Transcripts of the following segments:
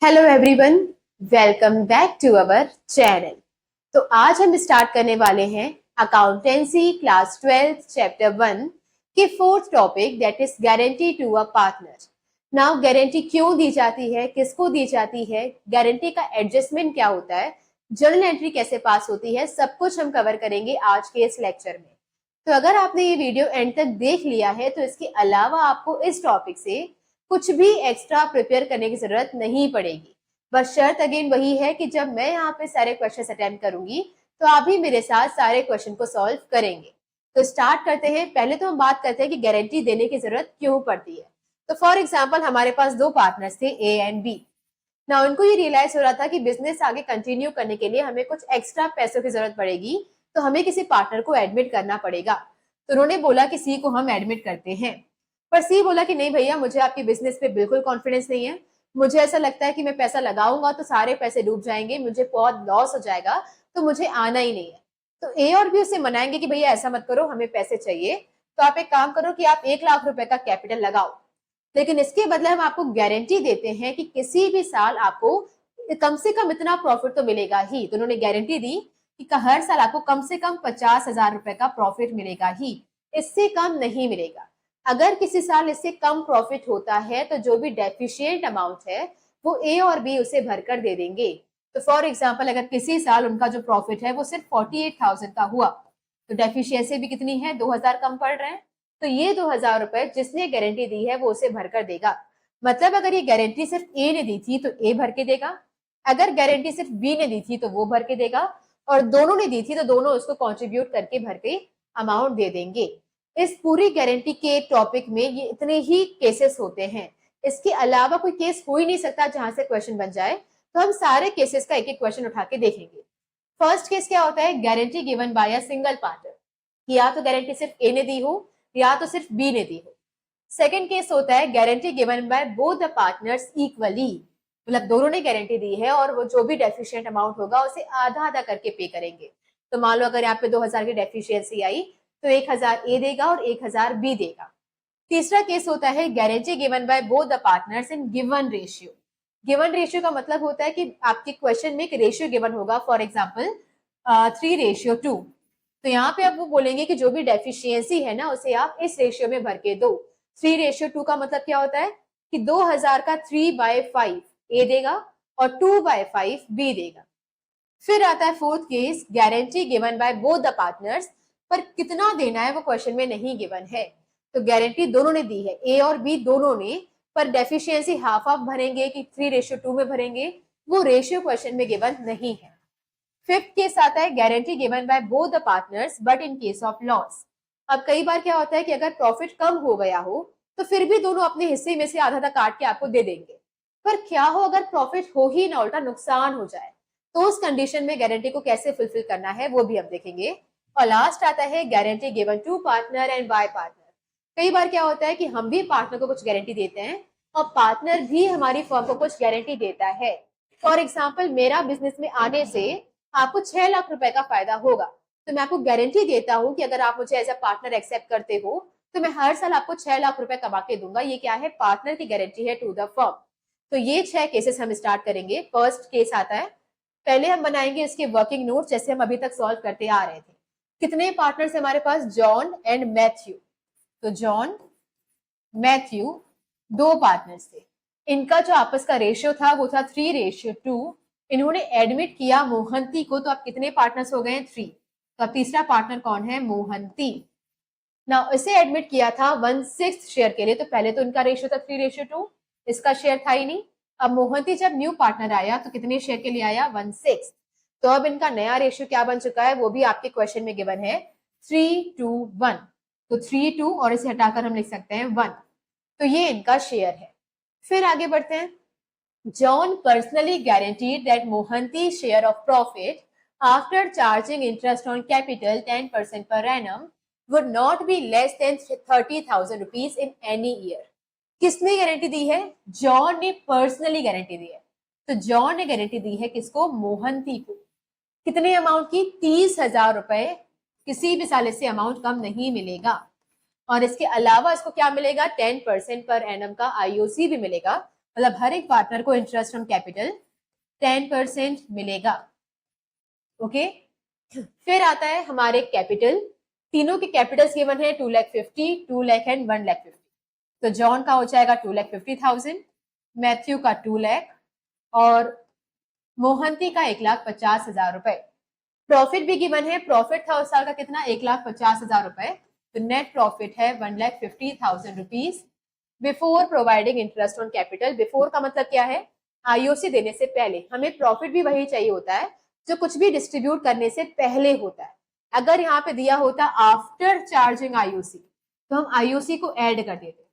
Hello everyone, welcome back to our channel. तो आज हम स्टार्ट करने वाले हैं अकाउंटेंसी क्लास 12 चैप्टर 1 के fourth topic that is guarantee to a partner. Now guarantee क्यों दी जाती है, किसको दी जाती है, गारंटी का एडजस्टमेंट क्या होता है, जर्नल एंट्री कैसे पास होती है, सब कुछ हम कवर करेंगे आज के इस लेक्चर में। तो अगर आपने ये वीडियो एंड तक देख लिया है तो इसके अलावा आपको इस टॉपिक से कुछ भी एक्स्ट्रा प्रिपेयर करने की जरूरत नहीं पड़ेगी। बस शर्त अगेन वही है कि जब मैं यहाँ पे सारे क्वेश्चन अटेम्प्ट करूंगी तो आप भी मेरे साथ सारे क्वेश्चन को सॉल्व करेंगे। तो स्टार्ट करते हैं। पहले तो हम बात करते हैं कि गारंटी देने की जरूरत क्यों पड़ती है। तो फॉर एग्जाम्पल हमारे पास दो पार्टनर्स थे ए एंड बी। ना उनको ये रियलाइज हो रहा था कि बिजनेस आगे कंटिन्यू करने के लिए हमें कुछ एक्स्ट्रा पैसों की जरूरत पड़ेगी, तो हमें किसी पार्टनर को एडमिट करना पड़ेगा। तो उन्होंने बोला कि सी को हम एडमिट करते हैं, पर सी बोला कि नहीं भैया, मुझे आपके बिजनेस पे बिल्कुल कॉन्फिडेंस नहीं है। मुझे ऐसा लगता है कि मैं पैसा लगाऊंगा तो सारे पैसे डूब जाएंगे, मुझे बहुत लॉस हो जाएगा, तो मुझे आना ही नहीं है। तो ए और बी उसे मनाएंगे कि भैया ऐसा मत करो, हमें पैसे चाहिए, तो आप एक काम करो कि आप 1 लाख रुपए का कैपिटल लगाओ, लेकिन इसके बदले हम आपको गारंटी देते हैं कि किसी भी साल आपको कम से कम इतना प्रॉफिट तो मिलेगा ही। तो उन्होंने गारंटी दी कि हर साल आपको कम से कम 50,000 रुपए का प्रॉफिट मिलेगा ही, इससे कम नहीं मिलेगा। अगर किसी साल इससे कम प्रॉफिट होता है तो जो भी डेफिशिएंट अमाउंट है वो ए और बी उसे भरकर दे देंगे। तो फॉर एग्जाम्पल अगर किसी साल उनका जो प्रॉफिट है वो सिर्फ 48,000 का हुआ, तो डेफिशिएंसी भी कितनी है, 2,000 कम पड़ रहे हैं। तो ये 2,000 रुपए जिसने गारंटी दी है वो उसे भरकर देगा। मतलब अगर ये गारंटी सिर्फ ए ने दी थी तो ए भर के देगा, अगर गारंटी सिर्फ बी ने दी थी तो वो भर के देगा, और दोनों ने दी थी तो दोनों उसको कॉन्ट्रीब्यूट करके भर के अमाउंट दे देंगे। इस पूरी गारंटी के टॉपिक में ये इतने ही केसेस होते हैं, इसके अलावा कोई केस हो ही नहीं सकता जहां से क्वेश्चन बन जाए। तो हम सारे केसेस का एक एक क्वेश्चन उठा के देखेंगे। फर्स्ट केस क्या होता है, guarantee given by a single partner, या तो गारंटी सिर्फ ए ने दी हो या तो सिर्फ बी ने दी हो। सेकंड केस होता है guarantee given by both the partners equally, मतलब दोनों ने गारंटी दी है और वो जो भी डेफिशिएंट अमाउंट होगा उसे आधा आधा करके पे करेंगे। तो मान लो अगर यहाँ पे 2,000 की डेफिशिएंसी आई तो 1,000 ए देगा और 1,000 बी देगा। तीसरा केस होता है guarantee given by both the partners in given ratio. Given ratio का मतलब होता है कि आपके क्वेश्चन में एक रेशियो गिवन होगा, फॉर एग्जाम्पल 3:2। तो यहाँ पे अब वो बोलेंगे कि जो भी डेफिशिएंसी है ना उसे आप इस रेशियो में भर के दो। 3:2 का मतलब क्या होता है कि 2,000 का 3/5 ए देगा और 2/5 बी देगा। फिर आता है fourth case, guarantee given by both the partners, पर कितना देना है वो क्वेश्चन में नहीं गिवन है। तो गारंटी दोनों ने दी है, ए और बी दोनों ने, पर डेफिशिएंसी हाफ हाफ भरेंगे कि 3:2 में भरेंगे, वो रेशियो क्वेश्चन में गिवन नहीं है। फिफ्थ केस आता है guarantee given by both the partners but in case of loss. अब कई बार क्या होता है कि अगर प्रॉफिट कम हो गया हो तो फिर भी दोनों अपने हिस्से में से आधा आधा काट के आपको दे देंगे। पर क्या हो अगर प्रॉफिट हो ही ना, उल्टा नुकसान हो जाए, तो उस कंडीशन में गारंटी को कैसे फुलफिल करना है वो भी हम देखेंगे। और लास्ट आता है guarantee given to partner and by partner. कई बार क्या होता है कि हम भी पार्टनर को कुछ गारंटी देते हैं और पार्टनर भी हमारी फर्म को कुछ गारंटी देता है। फॉर एग्जाम्पल मेरा बिजनेस में आने से आपको 6 लाख रुपए का फायदा होगा, तो मैं आपको गारंटी देता हूं कि अगर आप मुझे एज अ पार्टनर एक्सेप्ट करते हो तो मैं हर साल आपको 6 लाख रुपए कमा के दूंगा। ये क्या है, पार्टनर की गारंटी है टू द फर्म। तो ये 6 केसेस हम स्टार्ट करेंगे। फर्स्ट केस आता है, पहले हम बनाएंगे इसके वर्किंग नोट जैसे हम अभी तक सॉल्व करते आ रहे थे। कितने पार्टनर्स हमारे पास, जॉन एंड मैथ्यू। तो जॉन मैथ्यू दो पार्टनर्स थे, इनका जो आपस का रेशियो था वो था 3:2। इन्होंने एडमिट किया मोहंती को, तो अब कितने पार्टनर्स हो गए, 3। तो अब तीसरा पार्टनर कौन है, मोहंती। ना इसे एडमिट किया था 1/6 शेयर के लिए, तो पहले तो इनका रेशियो था 3:2, इसका शेयर था ही नहीं। अब मोहंती जब न्यू पार्टनर आया तो कितने शेयर के लिए आया, 1/6। तो अब इनका नया रेशियो क्या बन चुका है वो भी आपके क्वेश्चन में गिवन है, 3:1। तो 3:2 और इसे हटाकर हम लिख सकते हैं 1। तो ये इनका शेयर है। फिर आगे बढ़ते हैं। John personally guaranteed that Mohanty's share of profit after charging interest on capital 10% per annum would not be less than 30,000 rupees in any year. किसने गारंटी दी है, जॉन ने पर्सनली गारंटी दी है। तो जॉन ने गारंटी दी है किसको, मोहंती को। कितने अमाउंट की, 30,000 रुपए। किसी भी साल इससे अमाउंट कम नहीं मिलेगा। और इसके अलावा इसको क्या मिलेगा, 10% पर एनम का आईओसी भी मिलेगा, मतलब हर एक पार्टनर को इंटरेस्ट ऑन कैपिटल 10% मिलेगा। ओके, फिर आता है हमारे कैपिटल। तीनों के कैपिटल्स गिवन है 2,50,000, 2 लाख एंड 1,50,000। तो जॉन का हो जाएगा 2,50,000, मैथ्यू का 2 लाख और मोहंती का 1,50,000 रुपए। प्रॉफिट भी गिवन है, प्रॉफिट था उस साल का कितना, 1,50,000 रुपए। तो नेट प्रॉफिट है 1,50,000 rupees before providing interest on capital. Before का मतलब क्या है, आईओसी देने से पहले। हमें प्रॉफिट भी वही चाहिए होता है जो कुछ भी डिस्ट्रीब्यूट करने से पहले होता है। अगर यहाँ पे दिया होता आफ्टर चार्जिंग आईओसी तो हम आईओसी को ऐड कर देते,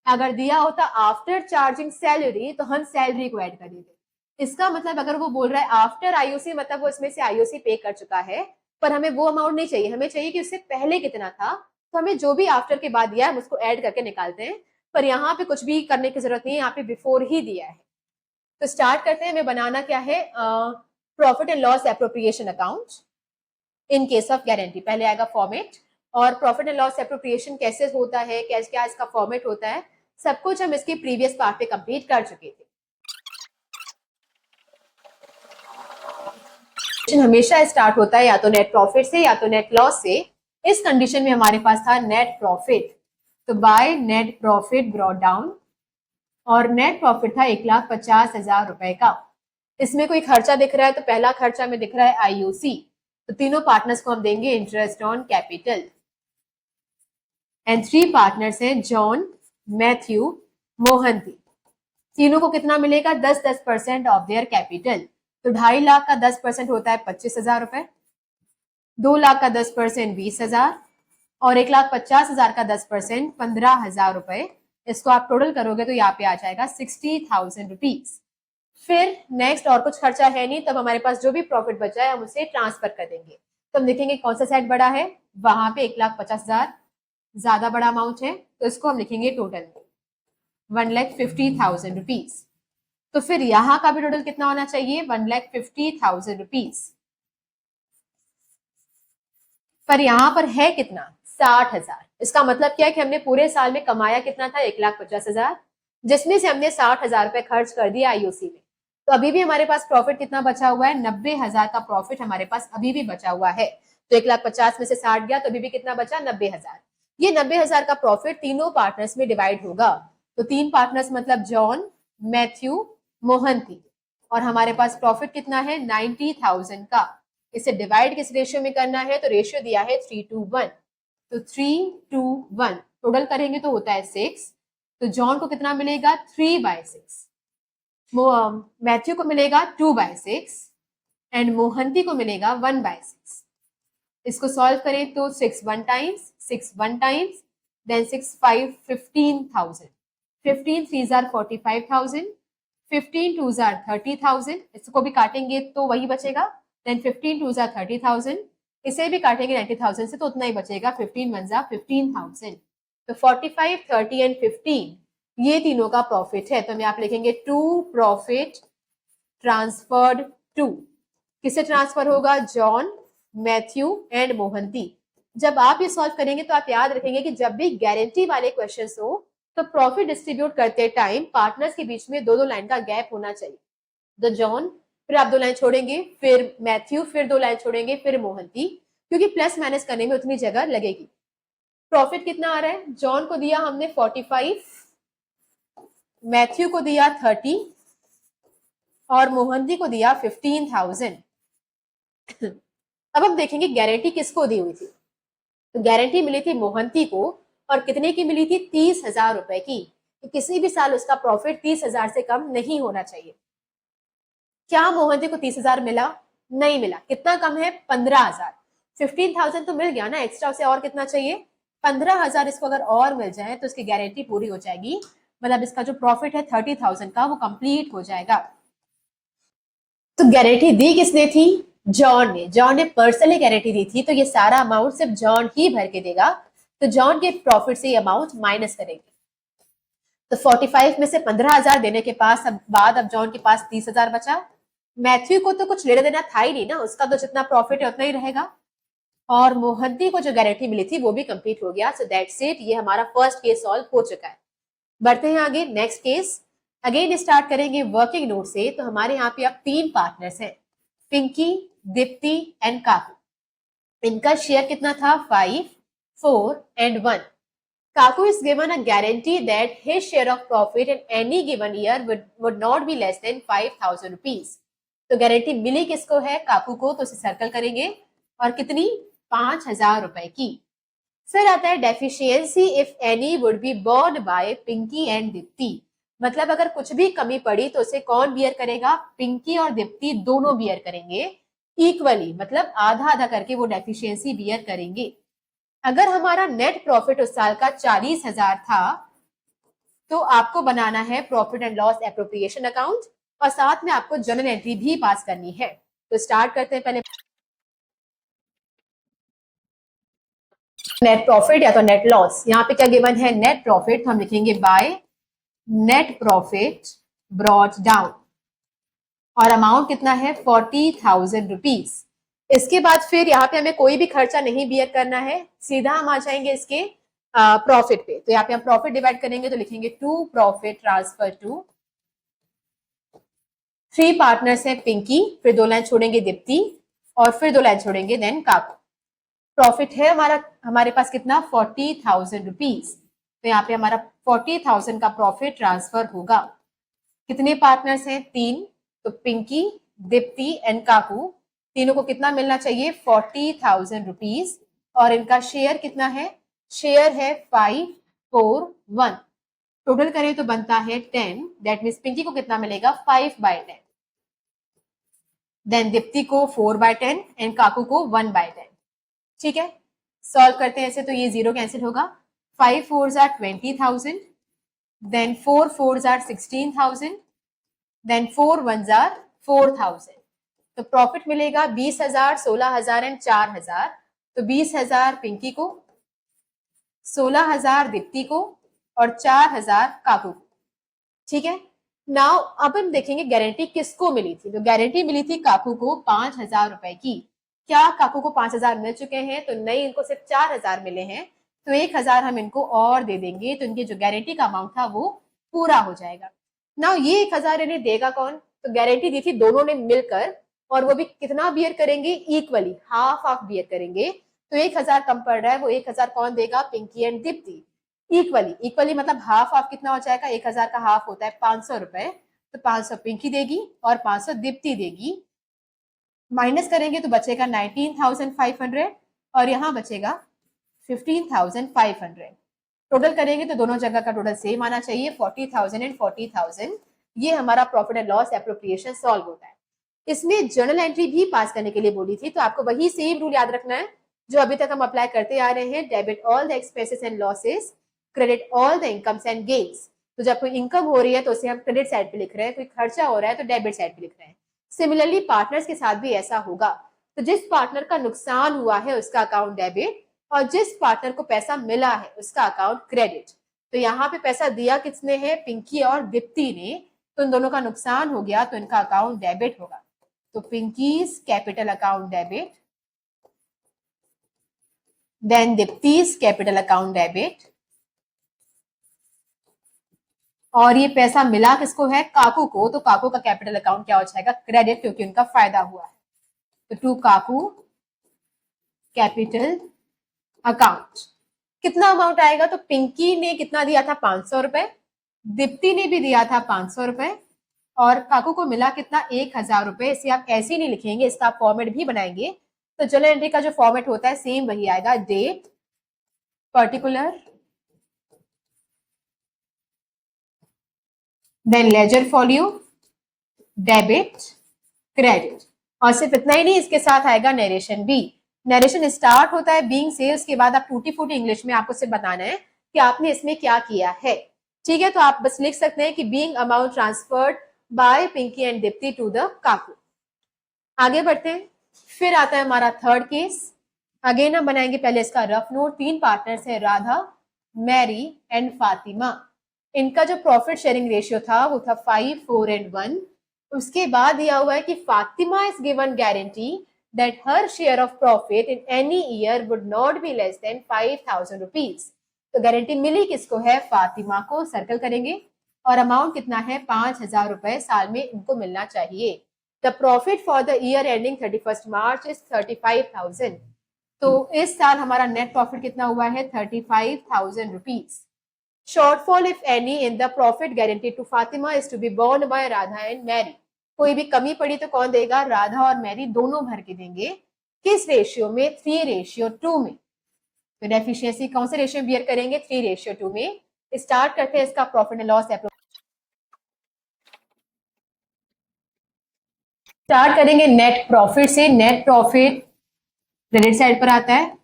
अगर दिया होता आफ्टर चार्जिंग सैलरी तो हम सैलरी को ऐड कर देते। इसका मतलब अगर वो बोल रहा है आफ्टर आईओसी मतलब वो इसमें से आईओसी पे कर चुका है, पर हमें वो अमाउंट नहीं चाहिए, हमें चाहिए कि उससे पहले कितना था। तो हमें जो भी आफ्टर के बाद दिया है हम उसको ऐड करके निकालते हैं, पर यहाँ पे कुछ भी करने की जरूरत नहीं है, यहाँ पे बिफोर ही दिया है। तो स्टार्ट करते हैं, हमें बनाना क्या है, profit and loss appropriation account in case of guarantee. पहले आएगा फॉर्मेट, और प्रॉफिट एंड लॉस एप्रोप्रिएशन कैसे होता है, क्या इसका फॉर्मेट होता है, सब कुछ हम इसके प्रीवियस पार्ट पे कंप्लीट कर चुके थे। हमेशा स्टार्ट होता है या तो नेट प्रॉफिट से या तो नेट लॉस से। इस कंडीशन में हमारे पास था नेट प्रॉफिट, तो bye net profit brought down, और नेट प्रॉफिट था 1,50,000 रुपए का। इसमें कोई खर्चा दिख रहा है तो पहला खर्चा में दिख रहा है आईओसी, तो तीनों पार्टनर्स को हम देंगे interest on capital. And 3 partners हैं जॉन, मैथ्यू, मोहंती। तीनों को कितना मिलेगा, 10% ऑफ देयर कैपिटल। तो 2.5 लाख का 10% होता है 25,000 रुपए, 2 लाख का 10% 20,000 और 1,50,000 का 10% 15,000 रुपए। इसको आप टोटल करोगे तो यहाँ पे आ जाएगा 60,000 रुपीज। फिर नेक्स्ट और कुछ खर्चा है नहीं, तब हमारे पास जो भी प्रॉफिट बचा है हम उसे ट्रांसफर कर देंगे। तो हम देखेंगे कौन सा साइड बड़ा है, वहां पे 1,50,000 ज्यादा बड़ा अमाउंट है, तो इसको हम लिखेंगे टोटल 1,50,000 रुपीज। तो फिर यहाँ का भी टोटल कितना होना चाहिए, 1,50,000 रुपीज। पर यहाँ पर है कितना, 60,000। इसका मतलब क्या है कि हमने पूरे साल में कमाया कितना था, 1,50,000, जिसमें से हमने 60,000 रुपए खर्च कर दिया आईओसी में। तो अभी भी हमारे पास प्रॉफिट कितना बचा हुआ है, 90,000 का प्रॉफिट हमारे पास अभी भी बचा हुआ है। तो 1,50,000 में से 60 गया तो अभी भी कितना बचा, 90,000। ये 90,000 का प्रॉफिट तीनों पार्टनर्स में डिवाइड होगा। तो 3 पार्टनर्स मतलब जॉन, मैथ्यू, मोहंती, और हमारे पास प्रॉफिट कितना है 90,000 का। इसे डिवाइड किस रेशियो में करना है, तो रेशियो दिया है 3:1। तो 3:1 टोटल करेंगे तो होता है 6। तो जॉन को कितना मिलेगा, 3/6, मैथ्यू को मिलेगा 2/6 एंड मोहंती को मिलेगा 1/6। इसको सॉल्व करें तो 6 1 times, 6 1 times, then 6 5 15,000, 15 3s are 45,000, 15 2s are 30,000। इसको भी काटेंगे तो वही बचेगा, देन 15 2s are 30,000, इसे भी काटेंगे 90,000 से तो उतना ही बचेगा, 15 1s are 15,000। तो 45 30 एंड 15 ये तीनों का प्रॉफिट है। तो हम यहाँ पे लिखेंगे टू प्रॉफिट ट्रांसफर्ड टू, किसे ट्रांसफर होगा, जॉन, मैथ्यू एंड मोहंती। जब आप ये सॉल्व करेंगे तो आप याद रखेंगे कि जब भी गारंटी वाले क्वेश्चंस हो तो प्रॉफिट डिस्ट्रीब्यूट करते टाइम पार्टनर्स के बीच में 2-2 लाइन का गैप होना चाहिए। तो जॉन, फिर आप 2 लाइन छोड़ेंगे, फिर मैथ्यू, फिर 2 लाइन छोड़ेंगे, फिर मोहंती, क्योंकि प्लस माइनस करने में उतनी जगह लगेगी। प्रॉफिट कितना आ रहा है, जॉन को दिया हमने 45, मैथ्यू को दिया 30 और मोहंती को दिया 15,000। अब हम देखेंगे गारंटी किसको दी हुई थी। तो गारंटी मिली थी मोहंती को, और कितने की मिली थी, 30,000 रुपए की। तो किसी भी साल उसका प्रॉफिट 30,000 से कम नहीं होना चाहिए। क्या मोहंती को 30,000 मिला, नहीं मिला। कितना कम है, 15,000। 15,000 तो मिल गया ना, एक्स्ट्रा उसे और कितना चाहिए, 15,000। इसको अगर और मिल जाए तो इसकी गारंटी पूरी हो जाएगी, मतलब इसका जो प्रॉफिट है 30,000 का वो कंप्लीट हो जाएगा। तो गारंटी दी किसने थी, जॉन ने पर्सनली गारंटी दी थी, तो ये सारा अमाउंट सिर्फ जॉन ही भर के देगा। तो जॉन के प्रॉफिट से ये अमाउंट माइनस करेंगे। तो 45 में से 15,000 देने के बाद अब जॉन के पास 30,000 बचा। मैथ्यू को तो कुछ लेना देना था ही नहीं ना, उसका तो जितना प्रॉफिट है उतना ही रहेगा। और मोहंती को जो गारंटी मिली थी वो भी कंप्लीट हो गया। सो दैट्स इट, ये हमारा फर्स्ट केस सॉल्व हो चुका है। बढ़ते हैं आगे, नेक्स्ट केस। अगेन स्टार्ट करेंगे वर्किंग नोट से। तो हमारे यहाँ पे अब 3 पार्टनर्स हैं, पिंकी, दीप्ति एंड काकू। इनका शेयर कितना था? 5, 4 and 1। Kaku is given a guarantee that his share of profit in any given year would not be less than 5,000 rupees. तो गारंटी मिली किसको है? काकू को। तो उसे सर्कल करेंगे और कितनी? 5,000 रुपए की। फिर आता है deficiency if any would be borne by Pinky and Deepti. मतलब अगर कुछ भी कमी पड़ी तो उसे कौन बियर करेगा? पिंकी और दीप्ति दोनों बियर करेंगे इक्वली, मतलब आधा आधा करके वो डेफिशिएंसी बियर करेंगे। अगर हमारा नेट प्रॉफिट उस साल का 40,000 था तो आपको बनाना है profit and loss appropriation account और साथ में आपको जर्नल एंट्री भी पास करनी है। तो स्टार्ट करते हैं पहले नेट प्रॉफिट या तो नेट लॉस। यहाँ पे क्या गिवन है? नेट प्रॉफिट, तो हम लिखेंगे bye net profit brought down और अमाउंट कितना है? 40,000 रुपीज। इसके बाद फिर यहाँ पे हमें कोई भी खर्चा नहीं बियर करना है, सीधा हम आ जाएंगे इसके प्रॉफिट पे। तो यहाँ पे हम प्रॉफिट डिवाइड करेंगे तो लिखेंगे to profit transfer to 3 partners हैं पिंकी, फिर 2 लाइन छोड़ेंगे दीप्ति और फिर 2 लाइन छोड़ेंगे देन काकू। प्रॉफिट है हमारे पास कितना? 40,000 रुपीज। तो यहाँ पे हमारा 40,000 का प्रॉफिट ट्रांसफर होगा। कितने पार्टनर्स हैं? 3। तो पिंकी, दीप्ति एंड काकू, तीनों को कितना मिलना चाहिए? 40,000 रुपीज। और इनका शेयर कितना है? शेयर है 5, 4, 1। टोटल करें तो बनता है 10। दैट मीन्स पिंकी को कितना मिलेगा? 5/10। देन दीप्ति को 4/10 एंड काकू को 1/10। ठीक है, सॉल्व करते हैं ऐसे तो ये 0 कैंसिल होगा। 5 4s are 20,000, then 4 4s are 16,000, then 4 1s are 4,000। तो प्रॉफिट मिलेगा 20,000, 16,000 एंड 4,000। तो 20,000 पिंकी को, 16,000 दीप्ति को और 4,000 काकू को। ठीक है, नाउ अब हम देखेंगे गारंटी किसको मिली थी। तो गारंटी मिली थी काकू को 5,000 रुपए की। क्या काकू को 5,000 मिल चुके हैं? तो नहीं, इनको सिर्फ 4,000 मिले हैं। तो 1,000 हम इनको और दे देंगे तो इनके जो गारंटी का अमाउंट था वो पूरा हो जाएगा। नाउ ये 1,000 इन्हें देगा कौन? तो गारंटी दी थी दोनों ने मिलकर, और वो भी कितना बियर करेंगे? इक्वली, हाफ हाफ बियर करेंगे। तो 1,000 कम पड़ रहा है, वो 1,000 कौन देगा? Pinky and Deepti. Equally, equally मतलब हाफ हाफ कितना हो जाएगा? 1,000 का हाफ होता है 500 रुपए। तो 500 पिंकी देगी और 500 दीप्ति देगी। माइनस करेंगे तो बचेगा 19,500 और यहाँ बचेगा 15,500। टोटल करेंगे तो दोनों जगह का टोटल सेम आना चाहिए, 40,000 एंड 40,000। ये हमारा profit and loss appropriation solve होता है। इसमें जर्नल एंट्री भी पास करने के लिए बोली थी, तो आपको वही सेम रूल याद रखना है जो अभी तक हम अप्लाई करते आ रहे हैं। Debit all the expenses and losses, credit all the incomes and gains. तो जब कोई इनकम हो रही है तो उसे हम क्रेडिट साइड पे लिख रहे हैं, कोई खर्चा हो रहा है तो डेबिट साइड पे लिख रहे हैं। सिमिलरली पार्टनर्स के साथ भी ऐसा होगा। तो जिस पार्टनर का नुकसान हुआ है उसका अकाउंट डेबिट और जिस पार्टनर को पैसा मिला है उसका अकाउंट क्रेडिट। तो यहाँ पे पैसा दिया किसने है? पिंकी और दीप्ति ने। तो इन दोनों का नुकसान हो गया तो इनका अकाउंट डेबिट होगा। तो Pinky's capital account debit, then Deepti's capital account debit, और ये पैसा मिला किसको है? काकू को। तो काकू का कैपिटल अकाउंट क्या हो जाएगा? क्रेडिट, क्योंकि उनका फायदा हुआ है। तो टू काकू कैपिटल अकाउंट। कितना अमाउंट आएगा? तो पिंकी ने कितना दिया था? 500 रुपए, दीप्ति ने भी दिया था 500 रुपए और काकू को मिला कितना? 1,000 रुपए। इसे आप ऐसे ही नहीं लिखेंगे, इसका आप फॉर्मेट भी बनाएंगे। तो जर्नल एंट्री का जो फॉर्मेट होता है सेम वही आएगा, date, particular, then ledger folio, debit, credit. और सिर्फ इतना ही नहीं, इसके साथ आएगा नरेशन भी। नरेशन स्टार्ट होता है बीइंग से, उसके बाद आप टूटी फूटी इंग्लिश में आपको सिर्फ बताना है कि आपने इसमें क्या किया है। ठीक है, तो आप बस लिख सकते हैं कि being amount transferred by Pinky and Deepti to the काकू। आगे बढ़ते हैं। फिर आता है हमारा थर्ड केस। अगेन हम बनाएंगे पहले इसका रफ नोट। 3 पार्टनर्स हैं, राधा, मैरी एंड फातिमा। इनका जो प्रॉफिट शेयरिंग रेशियो था वो था 5, 4 एंड 1। उसके बाद दिया हुआ है कि Fatima is given guarantee that her share of profit in any year would not be less than 5,000 rupees. तो गारंटी मिली किसको है? फातिमा को। सर्कल करेंगे और अमाउंट कितना है 5,000 रुपए साल में इनको मिलना चाहिए। The profit for the year ending 31 March is 35,000। तो इस साल हमारा नेट प्रॉफिट कितना हुआ है 35,000 rupees. Shortfall if any in the profit guarantee to Fatima is to be borne by Radha and Mary. कोई भी कमी पड़ी तो कौन देगा, राधा और मैरी दोनों भर के देंगे। किस रेशियो में, 3:2 में। तो डेफिशिएंसी कौन से रेशियो बियर करेंगे, 3:2 में। स्टार्ट करते हैं इसका profit and loss approach. Start करेंगे नेट प्रॉफिट से। नेट प्रॉफिट क्रेडिट साइड पर आता है,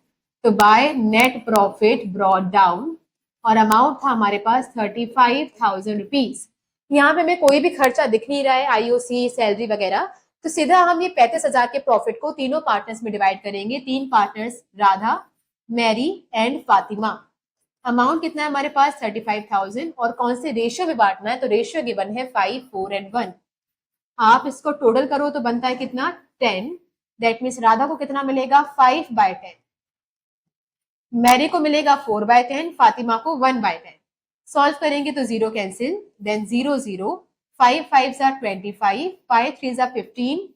तो bye net profit brought down, और अमाउंट था हमारे पास 35,000 रुपीज। यहाँ पे हमें कोई भी खर्चा दिख नहीं रहा है, आईओसी सैलरी वगैरह, तो सीधा हम ये 35,000 के प्रॉफिट को तीनों पार्टनर्स में डिवाइड करेंगे। 3 partners Radha, Mary and Fatima. Amount कितना है हमारे पास 35,000, और कौन से रेशियो में बांटना है, तो रेशियो गिवन है 5, 4 एंड 1। आप इसको टोटल करो तो बनता है कितना 10। दैट मीन्स राधा को कितना मिलेगा 5/10, मैरी को मिलेगा 4/10, फातिमा को 1/10। सॉल्व करेंगे तो 0 cancel, then 0 0, 5 5s are 25, 5 3s are 15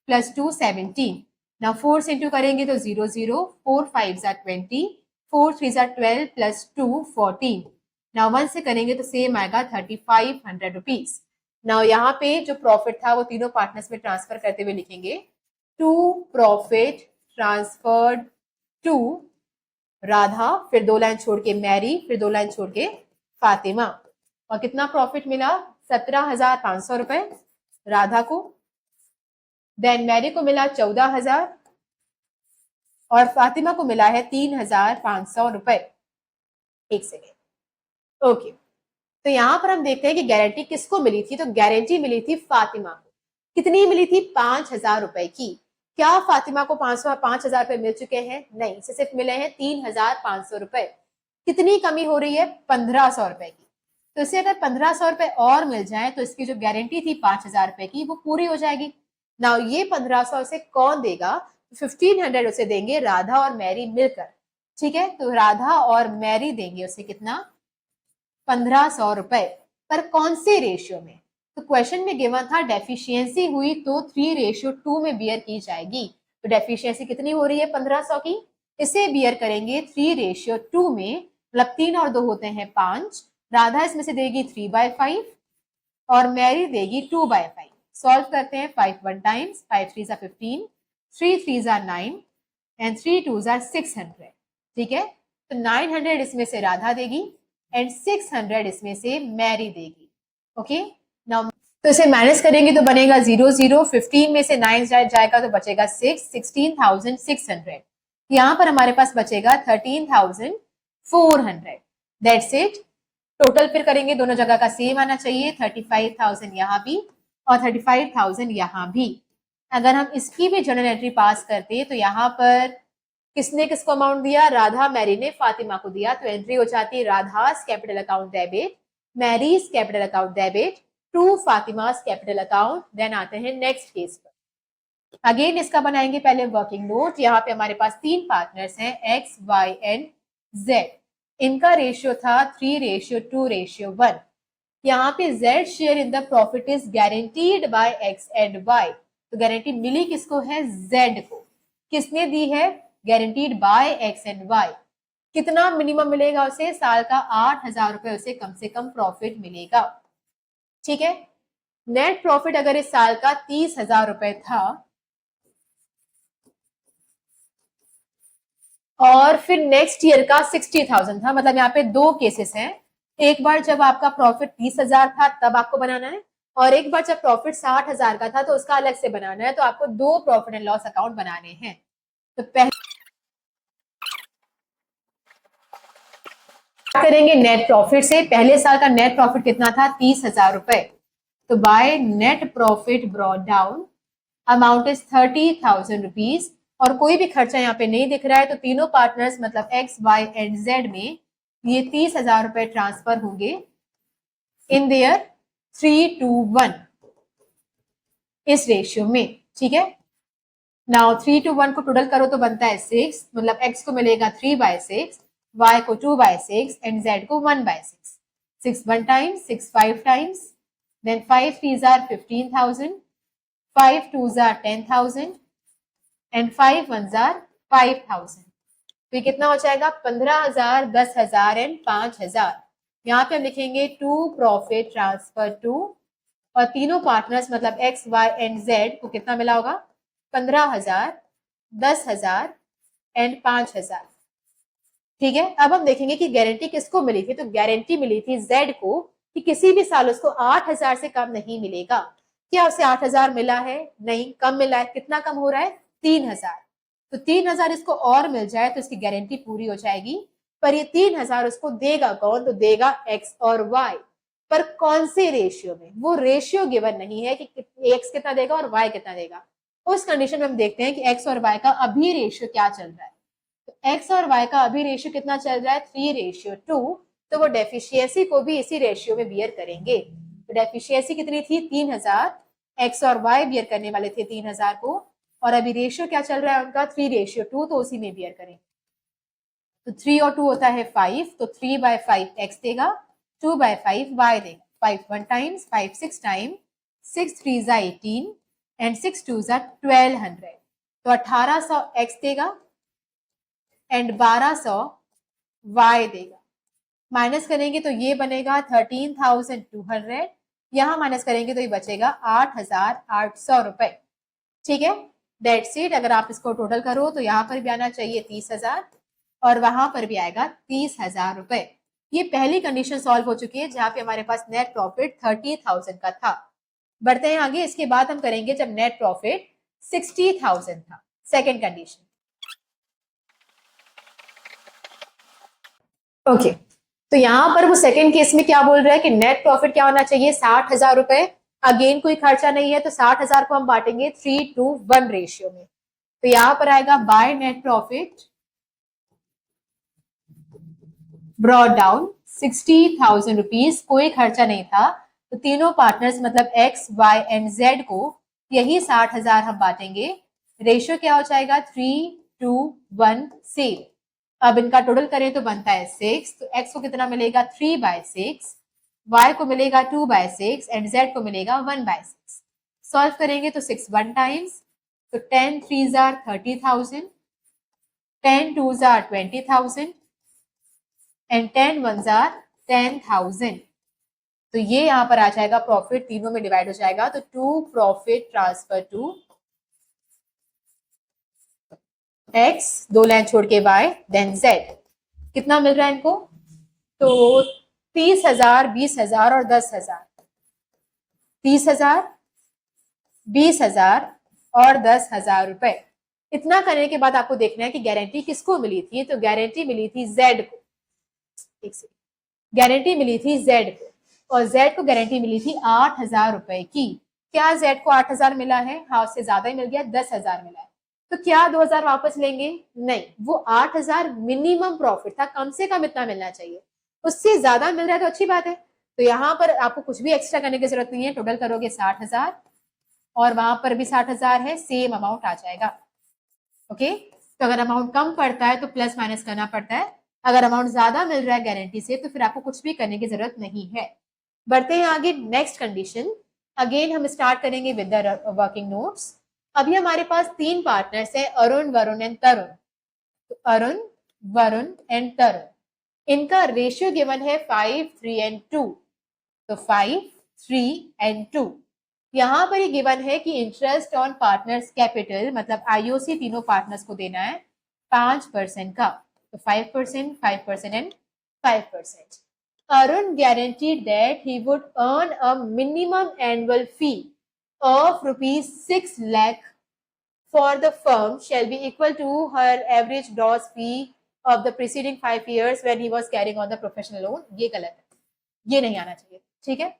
plus 2 17। Now 4 से इंटू करेंगे तो 0 0, 4 5s are 20, 4 3s are 12 plus 2 14। Now 1 से करेंगे तो सेम आएगा 3500 रुपीज। नाउ यहाँ पे जो प्रॉफिट था वो तीनों पार्टनर्स में ट्रांसफर करते हुए लिखेंगे, to profit transferred to Radha, फिर 2 लाइन छोड़ के मैरी, फिर 2 लाइन छोड़ के फातिमा। और कितना प्रॉफिट मिला 17,500 रुपए राधा को, देन मैरी को मिला 14,000 और फातिमा को मिला है 3,500 रुपए। एक सेकेंड, ओके। तो यहाँ पर हम देखते हैं कि गारंटी किसको मिली थी, तो गारंटी मिली थी फातिमा को। कितनी मिली थी 5,000 रुपए की। क्या फातिमा को 5,000 रुपए मिल चुके हैं, नहीं, इसे सिर्फ मिले हैं 3,500 रुपए। कितनी कमी हो रही है 1,500 रुपए की। तो इसे अगर 1,500 रुपए और मिल जाए तो इसकी जो गारंटी थी 5,000 रुपए की वो पूरी हो जाएगी। नाउ ये 1,500 से कौन देगा, 1,500 उसे देंगे राधा और मैरी मिलकर। ठीक है, तो राधा और मैरी देंगे उसे कितना 1,500 रुपए, पर कौन से रेशियो में। तो क्वेश्चन में गिवन था डेफिशिएंसी हुई तो 3:2 में बियर की जाएगी। तो डेफिशिएंसी कितनी हो रही है 1,500 की, इसे बियर करेंगे 3:2 में। मतलब 3 और 2 होते हैं 5। राधा इसमें से देगी 3/5 और मैरी देगी 2/5। सॉल्व करते हैं, 5 1 times, 5 3s are 15, 3 3s are 9 and 3 2s are 600। ठीक है, तो 900 इसमें से राधा देगी एंड 600 इसमें से मैरी देगी। ओके, नाउ तो इसे माइनस करेंगे तो बनेगा 0 0, 15 में से 9 जाएगा तो बचेगा 6, 16,600। यहाँ पर हमारे पास बचेगा 13,400। That's it. टोटल फिर करेंगे, दोनों जगह का सेम आना चाहिए, 35,000 यहाँ भी और 35,000 यहाँ भी। अगर हम इसकी भी जर्नल एंट्री पास करते तो यहाँ पर किसने किसको अमाउंट दिया, राधा मैरी ने फातिमा को दिया। तो एंट्री हो जाती है Radha's capital account debit, Mary's capital account debit to Fatima's capital account. Then आते हैं नेक्स्ट केस पर। अगेन इसका बनाएंगे पहले वर्किंग नोट। यहाँ पे हमारे पास 3 पार्टनर्स हैं, एक्स वाई एंड जेड। इनका रेशियो था 3:2:1। यहाँ पे Z share in the profit is guaranteed by X and Y. तो गारंटी मिली किसको है, जेड को। किसने दी है, guaranteed by X and Y. कितना मिनिमम मिलेगा उसे, साल का 8,000 रुपए उसे कम से कम प्रॉफिट मिलेगा। ठीक है, नेट प्रॉफिट अगर इस साल का 30,000 रुपए था और फिर नेक्स्ट ईयर का 60,000 था, मतलब यहाँ पे 2 केसेस हैं। एक बार जब आपका प्रॉफिट 30,000 था तब आपको बनाना है, और एक बार जब प्रॉफिट 60,000 का था तो उसका अलग से बनाना है। तो आपको 2 प्रॉफिट एंड लॉस अकाउंट बनाने हैं। तो पहले करेंगे नेट प्रॉफिट से। पहले साल का नेट प्रॉफिट कितना था 30,000 रुपए। तो bye net profit brought down amount is 30,000 rupees, और कोई भी खर्चा यहाँ पे नहीं दिख रहा है। तो तीनों पार्टनर्स मतलब एक्स वाई एंड जेड में ये 30,000 रुपए ट्रांसफर होंगे इन देयर 3:1 इस रेशियो में। ठीक है, नाउ 3:1 को टोटल करो तो बनता है 6, मतलब एक्स को मिलेगा 3/6, y को 2/6 एंड z को 1/6। 6 1 times, 6 5 times, then 5 3s are 15,000, 5 2s are 10,000 and 5 1s are 5,000. तो ये कितना हो जाएगा 15,000, 10,000 एंड 5,000. यहाँ पे हम लिखेंगे टू प्रॉफिट ट्रांसफर टू, और तीनों पार्टनर्स मतलब एक्स वाई एंड जेड को कितना मिला होगा 15,000, 10,000 एंड 5,000. ठीक है. अब हम देखेंगे कि गारंटी किसको मिली थी. तो गारंटी मिली थी जेड को कि किसी भी साल उसको 8,000 से कम नहीं मिलेगा. क्या उसे 8,000 मिला है? नहीं, कम मिला है. कितना कम हो रहा है? 3,000. तो 3,000 इसको और मिल जाए तो इसकी गारंटी पूरी हो जाएगी. पर ये 3,000 उसको देगा कौन? तो देगा एक्स और वाई. पर कौन से रेशियो में? वो रेशियो गिवन नहीं है कि एक्स कितना देगा और वाई कितना देगा. उस कंडीशन में हम देखते हैं कि एक्स और वाई का अभी रेशियो क्या चल रहा है. तो एक्स और वाई का अभी रेशियो कितना चल रहा है? 3:2. तो वो डेफिशिएंसी को भी इसी रेशियो में बियर करेंगे. तो डेफिशिएंसी कितनी थी? 3,000. एक्स और वाई बियर करने वाले थे 3,000 को, और अभी रेशियो क्या चल रहा है उनका? 3:2. तो उसी में बियर करेंगे. तो 3 और 2 होता है 5. तो 3/5 एक्स देगा, 2/5 वाई देगा. 5 1 times, 5 6 times, 6 3s are 18 and 6 2s are 1200. तो 1800 एक्स देगा एंड 1200 वाई देगा. माइनस करेंगे तो ये बनेगा 13,200. यहां माइनस करेंगे तो ये बचेगा 8,800 रुपए. ठीक है. That's it. अगर आप इसको टोटल करो तो यहाँ पर भी आना चाहिए 30,000 और वहां पर भी आएगा 30,000 रुपए. ये पहली कंडीशन सॉल्व हो चुकी है जहां पे हमारे पास नेट प्रॉफिट 30,000 का था. बढ़ते हैं आगे. इसके बाद हम करेंगे जब नेट प्रॉफिट 60,000 था. Second condition. ओके. तो यहाँ पर वो सेकेंड केस में क्या बोल रहा है कि नेट प्रॉफिट क्या होना चाहिए? 60,000 रुपए. अगेन कोई खर्चा नहीं है तो 60,000 को हम बांटेंगे 3:1 रेशियो में. तो यहाँ पर आएगा bye net profit brought down 60,000 rupees. कोई खर्चा नहीं था. तो तीनों पार्टनर्स मतलब एक्स वाई एंड जेड को यही 60,000 हम बांटेंगे. रेशियो क्या हो जाएगा? 3:1 सेम. अब इनका टोटल करें तो बनता है 6. तो x को कितना मिलेगा? 3/6, y को मिलेगा 2/6 एंड z को मिलेगा 1/6. सॉल्व करेंगे तो 6 1 टाइम्स. तो 10 3s are 30,000, 10 2s are 20,000 and 10 1s are 10,000. तो ये यहाँ पर आ जाएगा प्रॉफिट तीनों में डिवाइड हो जाएगा. तो to profit transfer to x, 2 line छोड़ के y, देन z. कितना मिल रहा है इनको? तो 30,000, 20,000 और 10,000. 30,000, 20,000 और 10,000 रुपए. इतना करने के बाद आपको देखना है कि गारंटी किसको मिली थी. तो गारंटी मिली थी z को. एक सेकंड. गारंटी मिली थी z को, और z को गारंटी मिली थी 8,000 रुपए की. क्या z को 8,000 मिला है? हाँ, उससे ज्यादा ही मिल गया, 10,000 मिला है. तो क्या 2,000 वापस लेंगे? नहीं. वो 8,000 मिनिमम प्रॉफिट था. कम से कम इतना मिलना चाहिए. उससे ज्यादा मिल रहा है तो अच्छी बात है. तो यहाँ पर आपको कुछ भी एक्स्ट्रा करने की जरूरत नहीं है. टोटल करोगे 60,000 और वहां पर भी 60,000 है. सेम अमाउंट आ जाएगा. ओके. तो अगर अमाउंट कम पड़ता है तो प्लस माइनस करना पड़ता है. अगर अमाउंट ज्यादा मिल रहा है गारंटी से तो फिर आपको कुछ भी करने की जरूरत नहीं है. बढ़ते हैं आगे. Next condition. अगेन हम स्टार्ट करेंगे विद द वर्किंग नोट्स. अभी हमारे पास 3 पार्टनर्स हैं, अरुण, वरुण एंड तरुण. तो अरुण, वरुण एंड तरुण. इनका रेशियो गिवन है 5 3 एंड 2. तो 5 3 एंड 2. यहां पर ये गिवन है कि इंटरेस्ट ऑन पार्टनर्स कैपिटल मतलब आईओसी तीनों पार्टनर्स को देना है 5% का. तो 5%, 5% and 5%. Arun guaranteed that he would earn a minimum annual fee of rupees 6 lakh for the firm shall be equal to her average gross fee of the preceding 5 years when he was carrying on the professional loan. ये गलत है. ये नहीं आना चाहिए. ठीक है.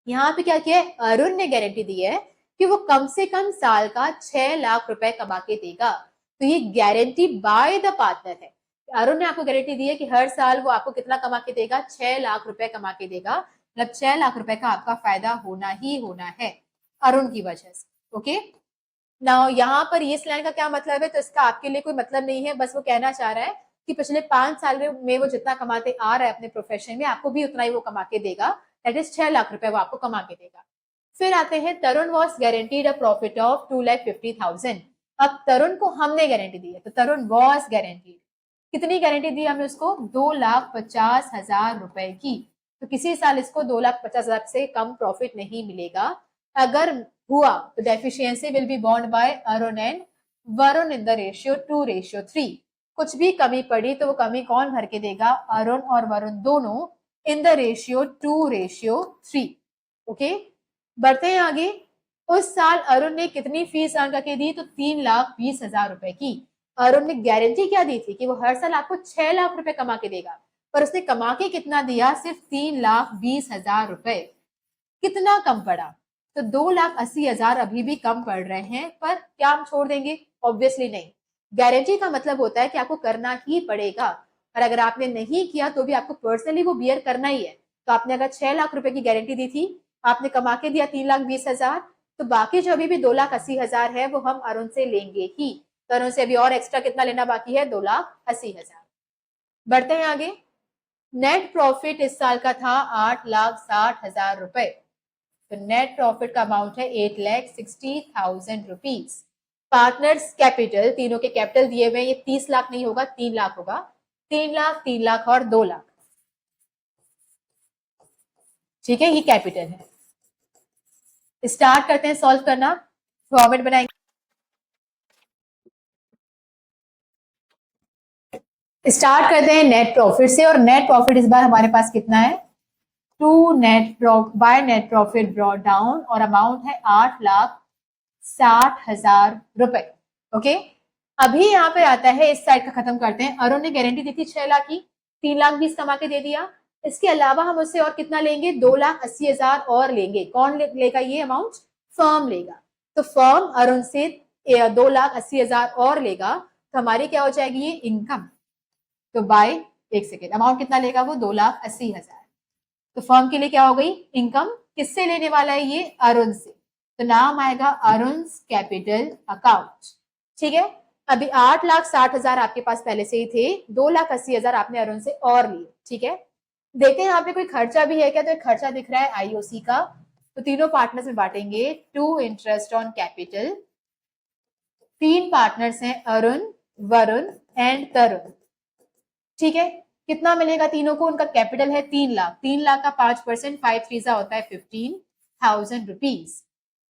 यहाँ पे क्या किया है? अरुण ने गारंटी दी है कि वो कम से कम साल का 6 लाख रुपए कमा के देगा. तो ये गारंटी बाय द पार्टनर है. अरुण ने आपको गारंटी दी है कि हर साल वो आपको कितना कमा के देगा? 6 लाख रुपए कमा के देगा. मतलब 6 लाख रुपए का आपका फायदा होना ही होना है अरुण की वजह से. ओके. नाउ यहाँ पर इस लाइन का क्या मतलब है? तो इसका आपके लिए कोई मतलब नहीं है. बस वो कहना चाह रहा है कि पिछले 5 साल में वो जितना कमाते आ रहा है अपने प्रोफेशन में, आपको भी उतना ही वो कमा के देगा, दैट इज 6 लाख रुपए वो आपको कमा के देगा। फिर आते हैं Tarun was guaranteed a profit of 2,50,000। अब तरुण को हमने गारंटी दी है, तो तरुण वॉज गारंटीड, कितनी गारंटी दी हमें उसको, 2,50,000 रुपए की। तो किसी साल इसको 2,50,000 से कम प्रॉफिट नहीं मिलेगा। अगर हुआ तो deficiency will be borne by Arun and Varun in the ratio 2:3। कुछ भी कमी पड़ी तो वो कमी कौन भर के देगा, अरुण और वरुण दोनों, इन द रेशियो 2:3। ओके, बढ़ते हैं आगे। उस साल अरुण ने कितनी फीस अर्न करके दी, तो 3,20,000 रुपए की। अरुण ने गारंटी क्या दी थी कि वो हर साल आपको 6 लाख रुपए कमा के देगा, पर उसने कमा के कितना दिया, सिर्फ 3,20,000 रुपए। कितना कम पड़ा, तो 2,80,000 अभी भी कम पड़ रहे हैं, पर क्या हम छोड़ देंगे, ऑब्वियसली नहीं। गारंटी का मतलब होता है कि आपको करना ही पड़ेगा, और अगर आपने नहीं किया तो भी आपको पर्सनली वो बियर करना ही है। तो आपने अगर 6 लाख रुपए की गारंटी दी थी, आपने कमा के दिया 3,20,000, तो बाकी जो अभी भी 2,80,000 है वो हम अरुण से लेंगे ही। तो अरुण से अभी और एक्स्ट्रा कितना लेना बाकी है, 2,80,000। बढ़ते हैं आगे। नेट प्रॉफिट इस साल का था 8,60,000 रुपए। तो नेट प्रॉफिट का अमाउंट है 8,60,000 रुपीज। पार्टनर्स कैपिटल, तीनों के कैपिटल दिए हुए, ये 30 लाख नहीं होगा, 3 लाख होगा। 3 लाख, 3 लाख और 2 लाख, ठीक है, ये कैपिटल है। स्टार्ट करते हैं सॉल्व करना, फॉर्मेट बनाएंगे। स्टार्ट करते हैं नेट प्रॉफिट से, और नेट प्रॉफिट इस बार हमारे पास कितना है, to net by net profit brought down, और अमाउंट है 8,60,000 रुपए। ओके, अभी यहाँ पे आता है, इस साइड का खत्म करते हैं। अरुण ने गारंटी दी थी 6 लाख की, 3,20,000 कमा के दे दिया। इसके अलावा हम उससे और कितना लेंगे, 2,80,000 और लेंगे। कौन लेगा ये अमाउंट, फर्म लेगा। तो फर्म अरुण से 2,80,000 और लेगा, तो हमारी क्या हो जाएगी ये इनकम। तो बाय, एक सेकेंड, अमाउंट कितना लेगा वो, 2,80,000। तो फर्म के लिए क्या हो गई, इनकम किससे लेने वाला है ये, अरुण से। तो नाम आएगा अरुण कैपिटल अकाउंट, ठीक है। अभी 8,60,000 आपके पास पहले से ही थे, 2,80,000 आपने अरुण से और लिए, ठीक है। देखते हैं यहाँ पे कोई खर्चा भी है क्या, तो एक खर्चा दिख रहा है आईओसी का। तो तीनों पार्टनर्स में बांटेंगे, to interest on capital. 3 partners हैं, अरुण, वरुण एंड तरुण, ठीक है। कितना मिलेगा तीनों को, उनका कैपिटल है 3 लाख। 3 लाख का 5%, 5 होता है 15,000 रुपीज।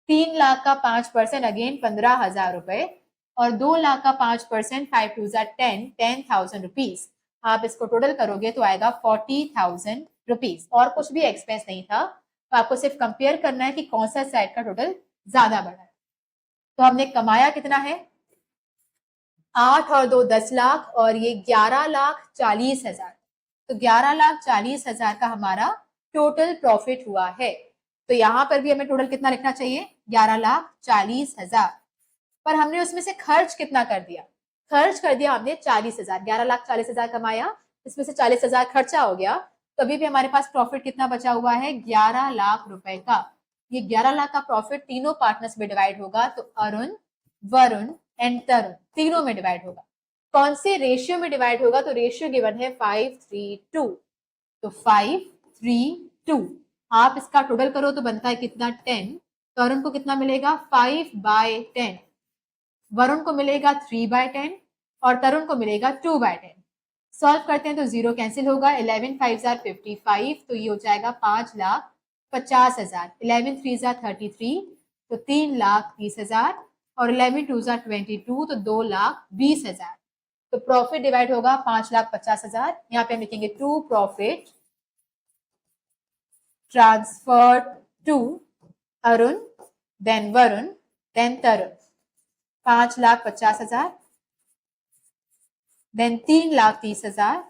3 लाख का 5% अगेन 15,000 रुपए, और 2 लाख का 5%, 10,000 रुपीज। आप इसको टोटल करोगे तो आएगा 40,000 रुपीज। और कुछ भी एक्सपेंस नहीं था, तो आपको सिर्फ कंपेयर करना है कि कौन सा साइड का टोटल ज्यादा बढ़ा है। तो हमने कमाया कितना है, 8 और 2 10 लाख, और ये 11,40,000। तो 11,40,000 का हमारा टोटल प्रॉफिट हुआ है। तो यहां पर भी हमें टोटल कितना लिखना चाहिए, 11,40,000। पर हमने उसमें से खर्च कितना कर दिया, खर्च कर दिया हमने 40,000। 11,40,000 कमाया, इसमें से 40,000 खर्चा हो गया, तो अभी भी हमारे पास प्रॉफिट कितना बचा हुआ है, 11 लाख रुपए का। ये 11 लाख का प्रॉफिट तीनों पार्टनर्स में डिवाइड होगा, तो अरुण, वरुण एंड तरुण तीनों में डिवाइड होगा। कौन से रेशियो में डिवाइड होगा, तो रेशियो गिवन है 5:3:2। तो 5:3:2, आप इसका टोटल करो तो बनता है कितना, 10। तरुण को कितना मिलेगा, 5/10। वरुण को मिलेगा 3/10, और तरुण को मिलेगा 2/10। सॉल्व करते हैं तो 0 कैंसिल होगा, 11 5 55, तो ये हो जाएगा 5,50,000। 11 3 33, तो 3,30,000, और 11 2 22, तो 2,20,000। तो प्रॉफिट डिवाइड होगा 5,50,000। यहाँ पे हम लिखेंगे to profit transfer to Arun, then Varun, then Tarun. 5,50,000, then 3,30,000,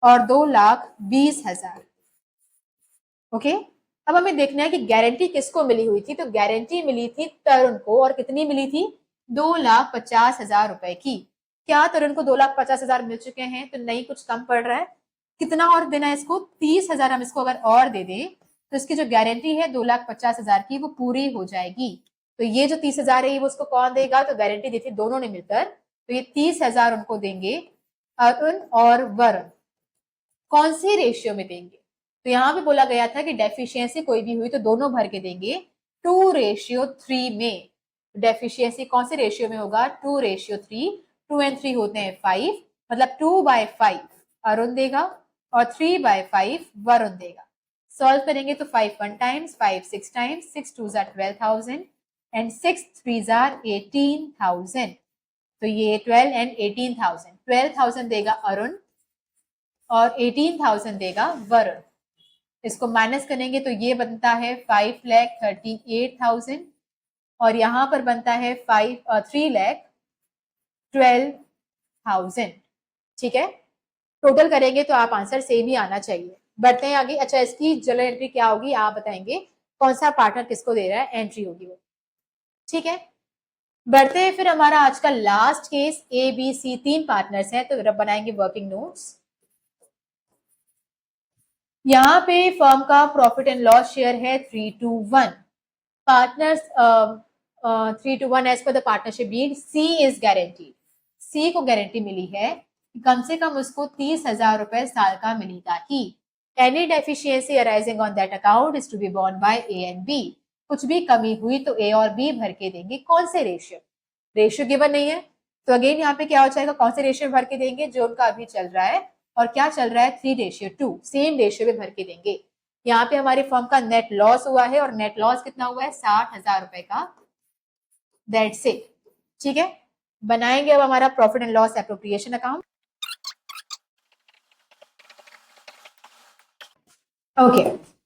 और 2,20,000। ओके, अब हमें देखना है कि गारंटी किसको मिली हुई थी। तो गारंटी मिली थी तरुण को, और कितनी मिली थी, 2,50,000 रुपए की। क्या तरुण को 2,50,000 मिल चुके हैं, तो नहीं, कुछ कम पड़ रहा है। कितना और देना है इसको, 30,000 हम इसको अगर और दे दें, तो इसकी जो गारंटी है 2,50,000 की, वो पूरी हो जाएगी। तो ये जो 30,000 है वो उसको कौन देगा, तो गारंटी दी थी दोनों ने मिलकर, तो ये 30,000 उनको देंगे अरुण और वरुण। कौन सी रेशियो में देंगे? तो यहाँ पे बोला गया था कि डेफिशिएंसी कोई भी हुई तो दोनों भर के देंगे 2:3 में। डेफिशिएंसी कौन से रेशियो में होगा? 2:3। 2 and 3 होते हैं 5, मतलब 2/5 अरुण देगा और 3/5 वरुण देगा। सॉल्व करेंगे तो 5 1 टाइम्स, 5 6 टाइम्स, 6 2 12,000 एंड 6 3 18,000। तो ये 12 and 18,000। 12,000 देगा अरुण और 18,000 देगा वरुण। इसको माइनस करेंगे तो ये बनता है 5,38,000 और यहाँ पर बनता है 3,12,000। ठीक है, टोटल करेंगे तो आप आंसर सेम ही आना चाहिए। बढ़ते हैं आगे। अच्छा, इसकी जर्नल एंट्री क्या होगी आप बताएंगे, कौन सा पार्टनर किसको दे रहा है, एंट्री होगी वो। ठीक है, बढ़ते हैं फिर। हमारा आज का last case, A B C 3 partners हैं, तो बनाएंगे वर्किंग नोट्स। यहाँ पे फर्म का प्रॉफिट एंड लॉस शेयर है 3:1। Partners 3:1 as per the partnership deed. C is guaranteed. C को गारंटी मिली है कि कम से कम उसको 30,000 रुपए साल का मिलेगा ही। Any deficiency arising on that account is to be borne by A and B. कुछ भी कमी हुई तो ए और बी भर के देंगे। कौन से रेशियो? रेशियो गिवन नहीं है, तो अगेन यहाँ पे क्या हो जाएगा, कौन से रेशियो भर के देंगे? जो उनका अभी चल रहा है। और क्या चल रहा है? 3:2, सेम रेशियो में भर के देंगे। यहाँ पे हमारी फर्म का नेट लॉस हुआ है और नेट लॉस कितना हुआ है? 60,000 रुपए का। That's it. ठीक है, बनाएंगे अब हमारा profit and loss appropriation account. Okay,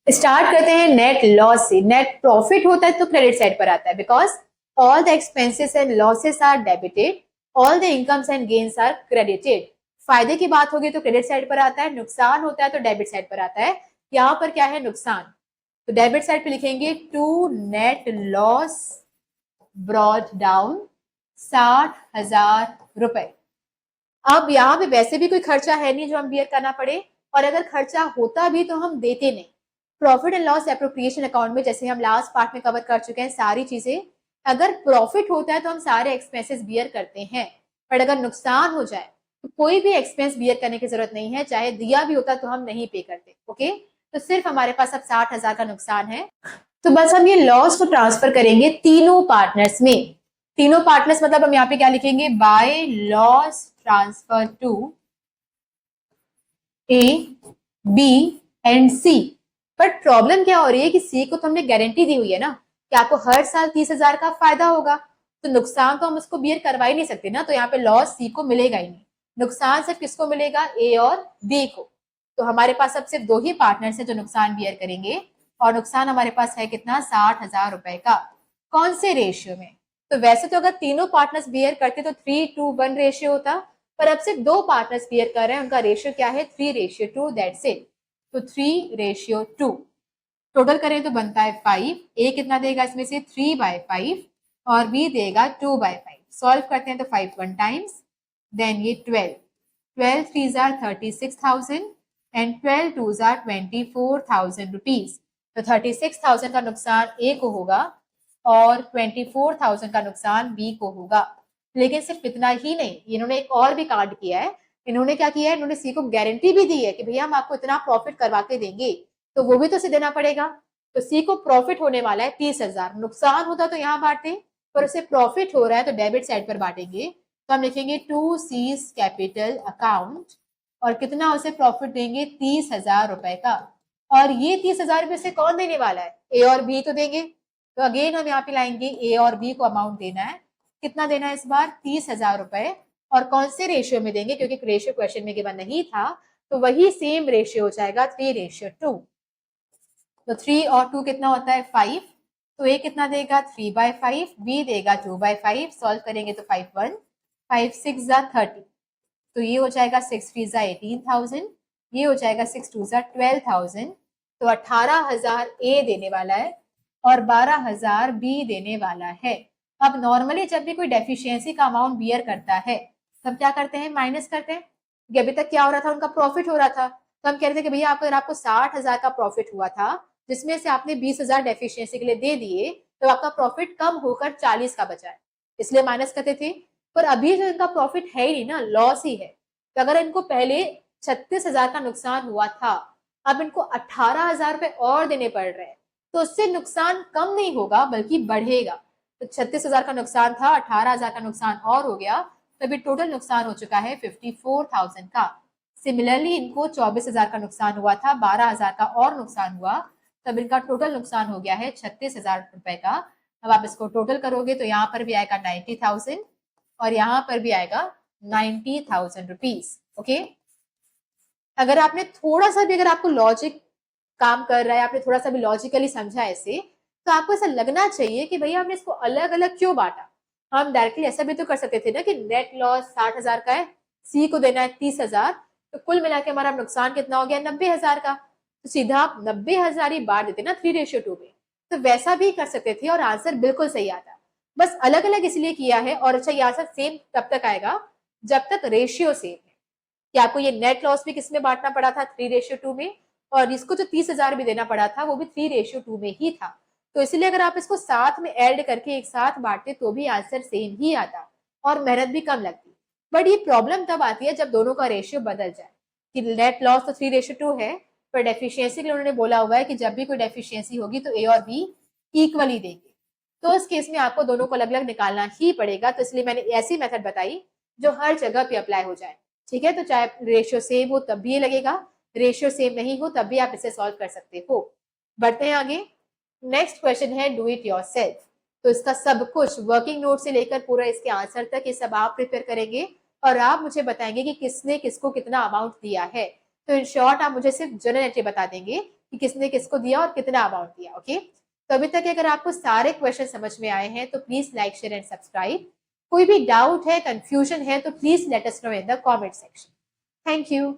start करते हैं नेट लॉस से। नेट प्रॉफिट होता है तो क्रेडिट साइड पर आता है, because all the expenses and losses are debited, all the incomes and gains are credited. फायदे की बात होगी तो क्रेडिट साइड पर आता है, नुकसान होता है तो डेबिट साइड पर आता है। यहाँ पर क्या है? नुकसान। तो डेबिट साइड पे लिखेंगे to net loss brought down 60,000 रुपए। अब यहाँ पे वैसे भी कोई खर्चा है नहीं जो हम बियर करना पड़े, और अगर खर्चा होता भी तो हम देते नहीं। Profit and loss appropriation account में जैसे हम लास्ट पार्ट में कवर कर चुके हैं सारी चीजें, अगर प्रॉफिट होता है तो हम सारे एक्सपेंसेस बियर करते हैं, पर अगर नुकसान हो जाए तो कोई भी एक्सपेंस बियर करने की जरूरत नहीं है, चाहे दिया भी होता तो हम नहीं पे करते। ओके, तो सिर्फ हमारे पास अब 60,000 का नुकसान है, तो बस हम ये लॉस को ट्रांसफर करेंगे तीनों पार्टनर्स में। तीनों पार्टनर्स मतलब हम यहाँ पे क्या लिखेंगे? By loss transfer to A B and C. पर प्रॉब्लम क्या हो रही है कि सी को तो हमने गारंटी दी हुई है ना कि आपको हर साल 30,000 का फायदा होगा, तो नुकसान तो हम उसको बियर करवा ही नहीं सकते ना, तो यहाँ पे लॉस सी को मिलेगा ही नहीं। नुकसान सिर्फ किसको मिलेगा? ए और बी को। तो हमारे पास अब सिर्फ 2 ही पार्टनर्स है जो नुकसान बियर करेंगे, और नुकसान हमारे पास है कितना? 60,000 रुपए का। कौन से रेशियो में? तो वैसे तो अगर तीनों पार्टनर्स बियर करते तो 3:1 रेशियो होता, पर अब सिर्फ 2 पार्टनर्स बियर कर रहे हैं, उनका रेशियो क्या है? 3:2। That's it. तो 3:2 टोटल करें तो बनता है 5। ए कितना देगा इसमें से? 3/5 और बी देगा 2/5। सॉल्व करते हैं तो 5 1 टाइम्स, देन ये 12 12 3 36,000 एंड 12 2 24,000 रुपीज। तो 36,000 का नुकसान ए को होगा और 24,000 का नुकसान बी को होगा। लेकिन सिर्फ इतना ही नहीं, इन्होंने एक और भी कांड किया है। इन्होंने क्या किया है? इन्होंने सी को गारंटी भी दी है कि भैया हम आपको इतना प्रॉफिट करवा के देंगे, तो वो भी तो उसे देना पड़ेगा। तो सी को प्रॉफिट होने वाला है 30,000। नुकसान होता तो यहाँ बांटते, पर उसे प्रॉफिट हो रहा है तो डेबिट साइड पर बांटेंगे। तो हम लिखेंगे टू सीज कैपिटल अकाउंट, और कितना उसे प्रॉफिट देंगे? 30,000 रुपए का। और ये 30,000 रुपए से कौन देने वाला है? ए और बी तो देंगे। तो अगेन हम यहाँ पे लाएंगे ए और बी को अमाउंट देना है। कितना देना है इस बार? 30,000 रुपए। और कौन से रेशियो में देंगे? क्योंकि रेशियो क्वेश्चन में गिवन नहीं था, तो वही सेम रेशियो हो जाएगा 3:2। तो 3 और 2 कितना होता है? 5। तो ए कितना देगा? 3/5, बी देगा 2/5। सॉल्व करेंगे तो 5 1 5 6 30। तो ये हो जाएगा 6 3 18,000, ये हो जाएगा 6 2 12,000। तो 18,000 ए देने वाला है और 12,000 बी देने वाला है। अब नॉर्मली जब भी कोई डेफिशिएंसी का अमाउंट बियर करता है तब क्या करते हैं? माइनस करते हैं। कि अभी तक क्या हो रहा था? उनका प्रॉफिट हो रहा था, तो हम कह रहे थे कि भैया अगर आपको 60,000 का प्रॉफिट हुआ था, जिसमें से आपने 20,000 डेफिशिएंसी के लिए दे दिए, तो आपका प्रॉफिट कम होकर 40 का बचा है, इसलिए माइनस करते थे। पर अभी जो इनका प्रॉफिट है ही नहीं ना, लॉस ही है। तो अगर इनको पहले 36,000 का नुकसान हुआ था, अब इनको 18,000 रुपए और देने पड़ रहे हैं, तो उससे नुकसान कम नहीं होगा बल्कि बढ़ेगा। तो 36,000 का नुकसान था, 18,000 का नुकसान और हो गया, तो अभी टोटल नुकसान हो चुका है 54,000 का। सिमिलरली इनको 24,000 का नुकसान हुआ था, 12,000 का और नुकसान हुआ, तब इनका टोटल नुकसान हो गया है 36,000 रुपए का। अब आप इसको टोटल करोगे तो यहाँ पर भी आएगा 90,000 और यहाँ पर भी आएगा 90,000 रुपीज। ओके, अगर आपने थोड़ा सा भी, अगर आपको लॉजिक काम कर रहा है, आपने थोड़ा सा भी लॉजिकली समझा ऐसे, तो आपको ऐसा लगना चाहिए कि भैया हमने इसको अलग अलग क्यों बांटा। हम डायरेक्टली ऐसा भी तो कर सकते थे ना कि नेट लॉस 60,000 का है, सी को देना है 30,000, तो कुल मिला के हमारा नुकसान कितना हो गया 90,000 का, तो सीधा आप 90,000 ही बांट देते ना 3:2 में। तो वैसा भी कर सकते थे और आंसर बिल्कुल सही आता। बस अलग अलग इसलिए किया है। और अच्छा, ये आंसर सेम तब तक आएगा जब तक रेशियो सेम है, कि आपको ये नेट लॉस भी किसमें बांटना पड़ा था 3:2 में, और इसको जो 30,000 भी देना पड़ा था वो भी 3:2 में ही था। तो इसलिए अगर आप इसको साथ में ऐड करके एक साथ बांटते तो भी आंसर सेम ही आता और मेहनत भी कम लगती। बट ये प्रॉब्लम तब आती है जब दोनों का रेशियो बदल जाए, कि नेट लॉस तो 3:2 है, पर डेफिशिएंसी के लिए उन्होंने बोला हुआ है कि जब भी कोई डेफिशिएंसी होगी तो ए और बी इक्वली देंगे। तो इस केस में आपको दोनों को अलग अलग निकालना ही पड़ेगा। तो इसलिए मैंने ऐसी मेथड बताई जो हर जगह पे अप्लाई हो जाए। ठीक है, तो चाहे रेशियो सेम हो तब भी ये लगेगा, रेशियो सेम नहीं हो तब भी आप इसे सॉल्व कर सकते हो। बढ़ते हैं आगे। नेक्स्ट क्वेश्चन है डू इट योरसेल्फ। तो इसका सब कुछ वर्किंग नोट से लेकर पूरा इसके आंसर तक ये सब आप प्रिपेयर करेंगे और आप मुझे बताएंगे कि किसने किसको कितना अमाउंट दिया है। तो इन शॉर्ट आप मुझे सिर्फ जनरल एंट्री बता देंगे कि किसने किसको दिया और कितना अमाउंट दिया। ओके, तो अभी तक अगर आपको सारे क्वेश्चन समझ में आए हैं तो please like, share and subscribe. कोई भी डाउट है, कंफ्यूजन है तो please let us know in the comment section. Thank you.